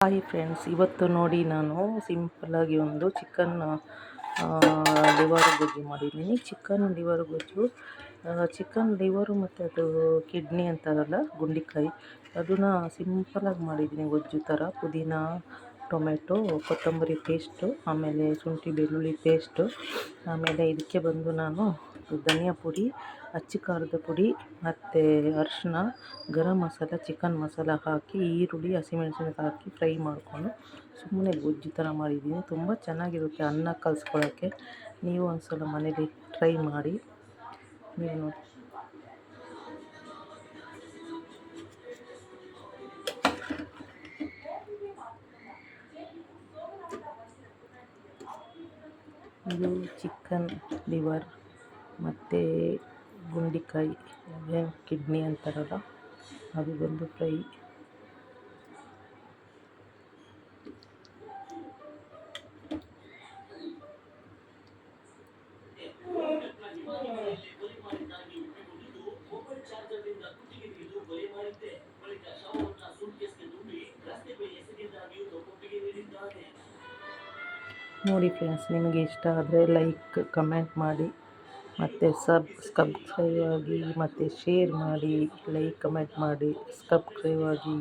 Hi friends, ಇವತ್ತು ನೋಡಿ ನಾನು ಸಿಂಪಲ್ಲಾಗಿ ಒಂದು ಚಿಕನ್ ಲಿವರ್ ಗೊಜ್ಜು ಮಾಡಿದ್ದೀನಿ. ಚಿಕನ್ ಲಿವರ್ ಗೊಜ್ಜು, ಚಿಕನ್ ಲಿವರು ಮತ್ತು ಅದು ಕಿಡ್ನಿ ಅಂತಾರಲ್ಲ, ಗುಂಡಿಕಾಯಿ, ಅದನ್ನು ಸಿಂಪಲಾಗಿ ಮಾಡಿದ್ದೀನಿ ಗೊಜ್ಜು ಥರ. ಪುದೀನ, ಟೊಮೆಟೊ, ಕೊತ್ತಂಬರಿ ಪೇಸ್ಟು, ಆಮೇಲೆ ಶುಂಠಿ ಬೆಳ್ಳುಳ್ಳಿ ಪೇಸ್ಟು, ಆಮೇಲೆ ಇದಕ್ಕೆ ಬಂದು ನಾನು ಧನಿಯಾ ಪುಡಿ, ಅಚ್ಚ ಖಾರದ ಪುಡಿ ಮತ್ತು ಅರಿಶಿನ, ಗರಂ ಮಸಾಲ, ಚಿಕನ್ ಮಸಾಲ ಹಾಕಿ, ಈರುಳ್ಳಿ, ಹಸಿಮೆಣಸಿನಕಾಯಿ ಹಾಕಿ ಫ್ರೈ ಮಾಡಿಕೊಂಡು ಸುಮ್ಮನೆ ಗೊಜ್ಜು ಥರ ಮಾಡಿದ್ದೀನಿ. ತುಂಬ ಚೆನ್ನಾಗಿರುತ್ತೆ ಅನ್ನ ಕಲಿಸ್ಕೊಳ್ಳೋಕ್ಕೆ. ನೀವು ಒಂದು ಸಲ ಮನೇಲಿ ಟ್ರೈ ಮಾಡಿ. ನೀವು ನೋಡಿ, ಇದು ಚಿಕನ್ ಲಿವರ್ ಮತ್ತು ಗುಂಡಿಕಾಯಿ, ಕಿಡ್ನಿ ಅಂತಾರಲ್ಲ, ಅದು ಬಂದು ಫ್ರೈ. ನೋಡಿ ಫ್ರೆಂಡ್ಸ್, ನಿಮಗೆ ಇಷ್ಟ ಆದರೆ ಲೈಕ್ ಕಮೆಂಟ್ ಮಾಡಿ, ಮತ್ತು ಸಬ್ಸ್ಕ್ರೈಬ್ ಆಗಿ, ಮತ್ತು ಶೇರ್ ಮಾಡಿ, ಲೈಕ್ ಕಮೆಂಟ್ ಮಾಡಿ, ಸಬ್ಸ್ಕ್ರೈಬ್ ಆಗಿ.